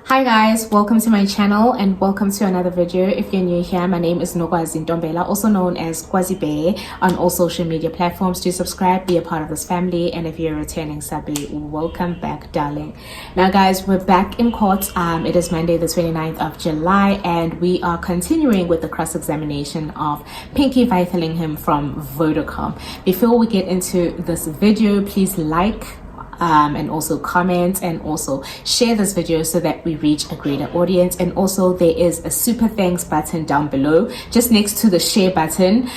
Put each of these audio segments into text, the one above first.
Hi guys, welcome to my channel and welcome to another video. If you're new here, my name is Nogwazi Ntombela, also known as Kwazi Bear on all social media platforms. Do subscribe, be a part of this family, and if you're a returning subby, welcome back, darling. Now guys, we're back in court. It is Monday the 29th of July and we are continuing with the cross-examination of Pinky Vithalingham from Vodacom. Before we get into this video, please like and also comment and also share this video so that we reach a greater audience. And also there is a super thanks button down below just next to the share button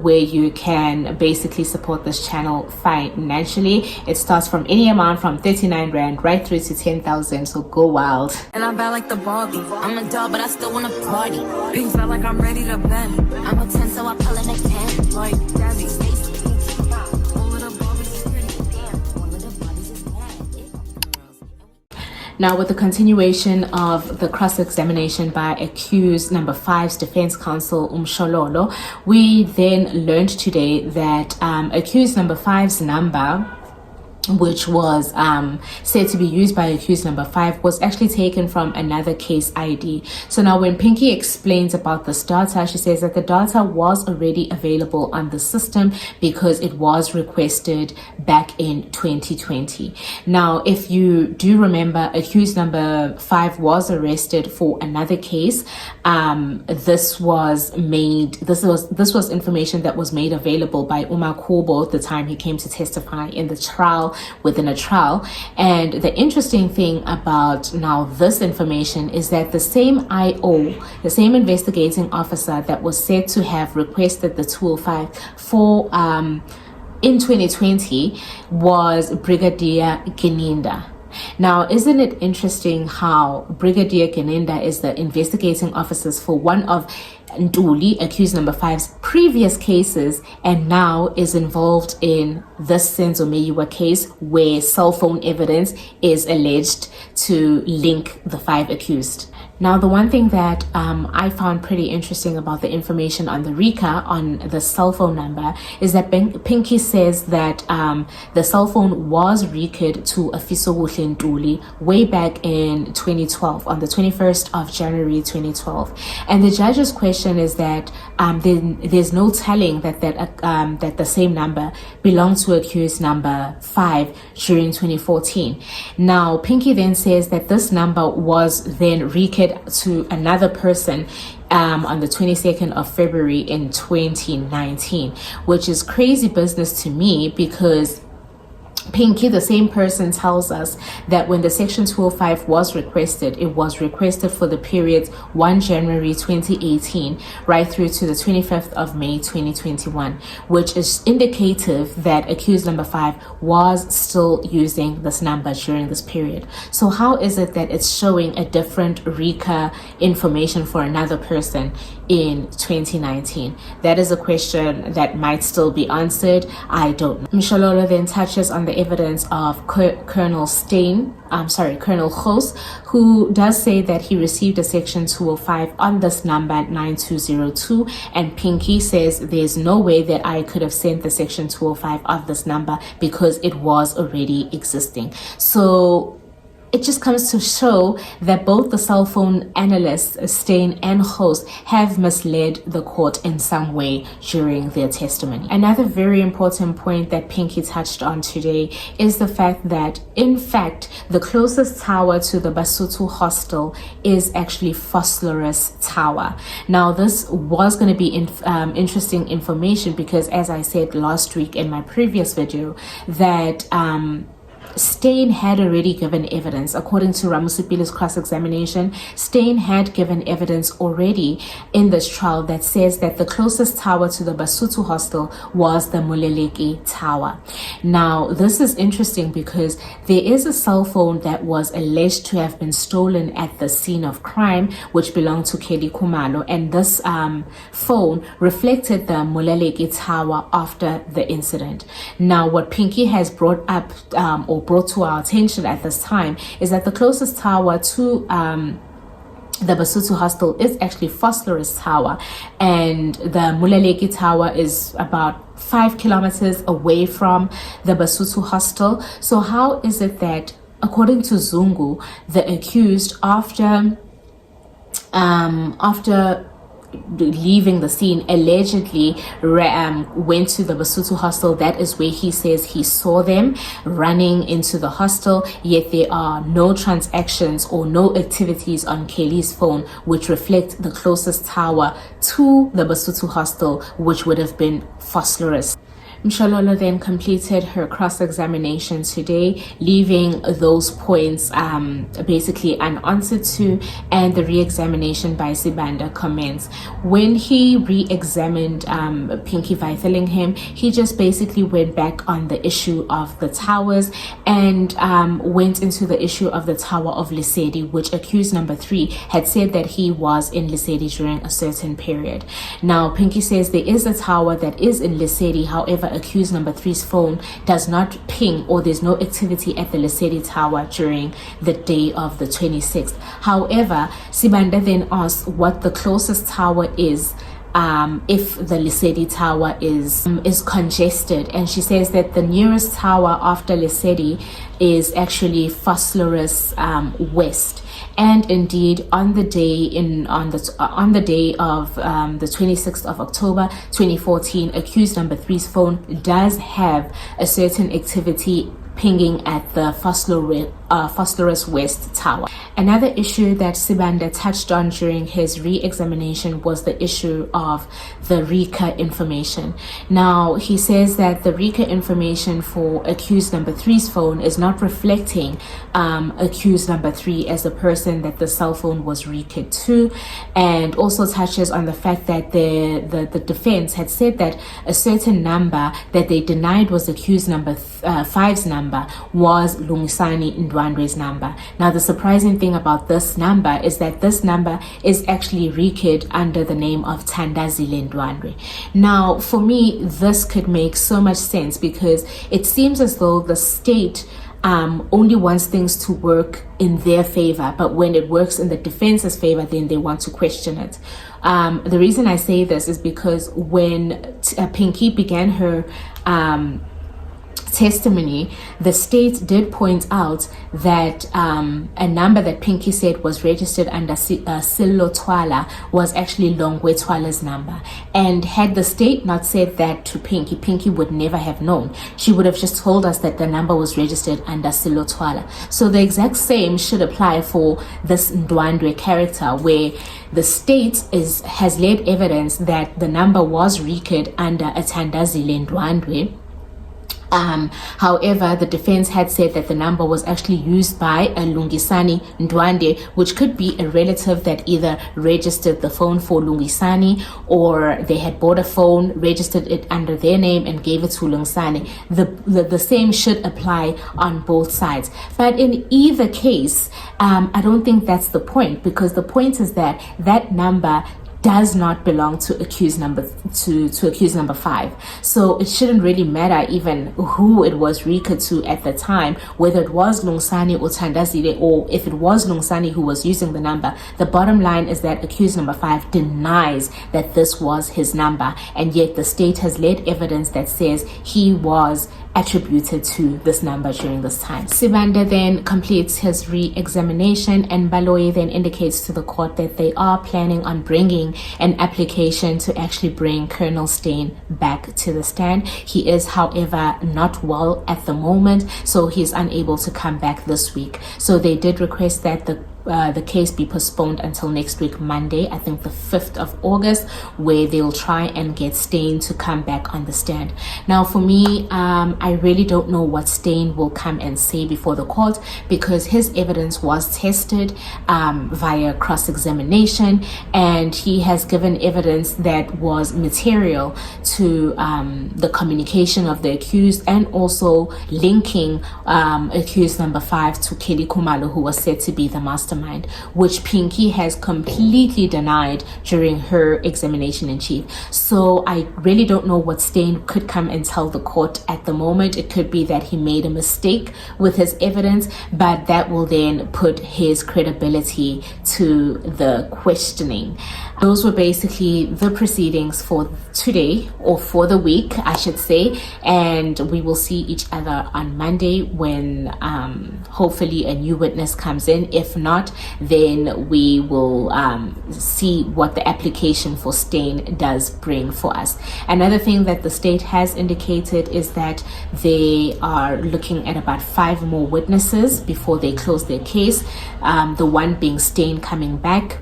where you can basically support this channel financially. It starts from any amount from 39 rand right through to 10,000, so go wild. And I'm bad like the Barbie. I'm a doll but I still wanna party. Things felt like I'm ready to bend. I'm a 10 so I pull in a 10 like Daddy. Now, with the continuation of the cross-examination by accused number 5's defense counsel Umshololo, we then learned today that accused number 5's number, which was said to be used by accused number 5, was actually taken from another case ID. So now when Pinky explains about this data, she says that the data was already available on the system because it was requested back in 2020. Now, if you do remember, accused number 5 was arrested for another case. This was information that was made available by Uma Kobo at the time he came to testify in the trial, within a trial. And the interesting thing about now this information is that the same IO, the same investigating officer that was said to have requested the 205 for in 2020 was Brigadier Geninda. Now, isn't it interesting how Brigadier Geninda is the investigating officers for one of Ntuli, accused number 5's previous cases, and now is involved in this Senzo Meyiwa case where cell phone evidence is alleged to link the 5 accused. Now, the one thing that I found pretty interesting about the information on the RICA, on the cell phone number, is that Pinky says that the cell phone was RICA'd to Afiso Ntuli way back in 2012, on the 21st of January 2012. And the judge's question is that there's no telling that the same number belonged to accused number 5 during 2014. Now, Pinky then says that this number was then RICA'd to another person on the 22nd of February in 2019, which is crazy business to me, because Pinky, the same person, tells us that when the Section 205 was requested, it was requested for the period 1 January 2018 right through to the 25th of May 2021, which is indicative that accused number 5 was still using this number during this period. So how is it that it's showing a different RICA information for another person in 2019? That is a question that might still be answered. I don't know. Mshololo then touches on the evidence of Colonel STEYN, Colonel Gos, who does say that he received a Section 205 on this number 9202, and Pinky says there's no way that I could have sent the Section 205 of this number because it was already existing. So it just comes to show that both the cell phone analysts, STEYN and Gos, have misled the court in some way during their testimony. Another very important point that Pinky touched on today is the fact that, in fact, the closest tower to the Basotho hostel is actually Phosphorus Tower. Now, this was going to be interesting information because, as I said last week in my previous video, that STEYN had already given evidence. According to Ramusipile's cross-examination, STEYN had given evidence already in this trial that says that the closest tower to the Basotho hostel was the Muleleki Tower. Now, this is interesting because there is a cell phone that was alleged to have been stolen at the scene of crime, which belonged to Kelly Kumalo, and this phone reflected the Muleleki Tower after the incident. Now, what Pinky has brought up or brought to our attention at this time is that the closest tower to the Basotho hostel is actually Phosphorus Tower, and the Muleleki Tower is about 5 kilometers away from the Basotho hostel. So how is it that According to Zungu, the accused, after leaving the scene, allegedly went to the Basotho hostel. That is where he says he saw them running into the hostel, yet there are no transactions or no activities on Kelly's phone which reflect the closest tower to the Basotho hostel, which would have been Phosphorus. Mshololo then completed her cross-examination today, leaving those points basically unanswered to, and the re-examination by Sibanda commenced. When he re-examined Pinky Vithalingham, he just basically went back on the issue of the towers and went into the issue of the Tower of Lesedi, which accused number 3 had said that he was in Lesedi during a certain period. Now, Pinky says there is a tower that is in Lesedi, however, accused number 3's phone does not ping, or there's no activity at the Lesedi Tower during the day of the 26th. However, Sibanda then asked what the closest tower is if the Lesedi Tower is congested, and she says that the nearest tower after Lesedi is actually Phosphorus West. And indeed, on the day of the 26th of October 2014, accused number 3's phone does have a certain activity pinging at the Phosphorus West Tower. Another issue that Sibanda touched on during his re-examination was the issue of the RICA information. Now, he says that the RICA information for accused number 3's phone is not reflecting accused number 3 as the person that the cell phone was RICA to, and also touches on the fact that the defense had said that a certain number that they denied was accused number 5's number was Lungisani Ndwandwe's number. Now, the surprising thing about this number is that this number is actually recorded under the name of Thandazile Ndwandwe. Now, for me, this could make so much sense because it seems as though the state only wants things to work in their favor, but when it works in the defense's favor, then they want to question it. The reason I say this is because when Pinky began her testimony, the state did point out that a number that Pinky said was registered under Silo Twala was actually Longwe Twala's number. And had the state not said that to Pinky, Pinky would never have known. She would have just told us that the number was registered under Silo Twala. So the exact same should apply for this Ndwandwe character, where the state has laid evidence that the number was recorded under a Thandazile Ndwandwe. However, the defense had said that the number was actually used by a Lungisani Ndwandwe, which could be a relative that either registered the phone for Lungisani, or they had bought a phone, registered it under their name and gave it to Lungisani. The same should apply on both sides. But in either case, I don't think that's the point, because the point is that that number does not belong to accused number 5. So it shouldn't really matter even who it was RICA to at the time, whether it was Lungsani or Thandazile, or if it was Lungsani who was using the number. The bottom line is that accused number 5 denies that this was his number, and yet the state has laid evidence that says he was attributed to this number during this time. Sibanda then completes his re-examination, and Baloyi then indicates to the court that they are planning on bringing an application to actually bring Colonel STEYN back to the stand. He is, however, not well at the moment, so he's unable to come back this week. So they did request that the case be postponed until next week, Monday, I think the 5th of August, where they'll try and get STEYN to come back on the stand. Now, for me, I really don't know what STEYN will come and say before the court, because his evidence was tested via cross-examination, and he has given evidence that was material to the communication of the accused, and also linking accused number 5 to Kelly Khumalo, who was said to be the mastermind, which Pinky has completely denied during her examination in chief. So I really don't know what STEYN could come and tell the court at the moment. It could be that he made a mistake with his evidence, but that will then put his credibility to the questioning. Those were basically the proceedings for today, or for the week, I should say. And we will see each other on Monday when hopefully a new witness comes in. If not, then we will see what the application for STEYN does bring for us. Another thing that the state has indicated is that they are looking at about 5 more witnesses before they close their case. The one being STEYN coming back,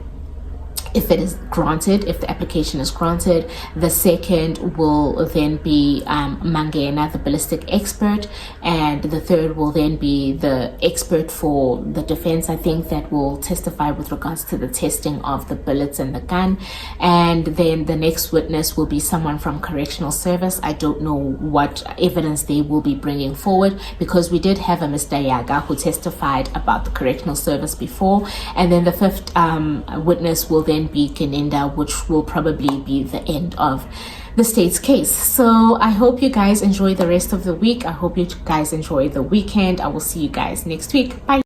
if it is granted, if the application is granted. The second will then be Mangena, the ballistic expert, and the third will then be the expert for the defense, I think, that will testify with regards to the testing of the bullets and the gun. And then the next witness will be someone from correctional service. I don't know what evidence they will be bringing forward, because we did have a Mr. Yaga who testified about the correctional service before. And then the fifth witness will then be Keninda, which will probably be the end of the state's case. So I hope you guys enjoy the rest of the week. I hope you guys enjoy the weekend. I will see you guys next week. Bye.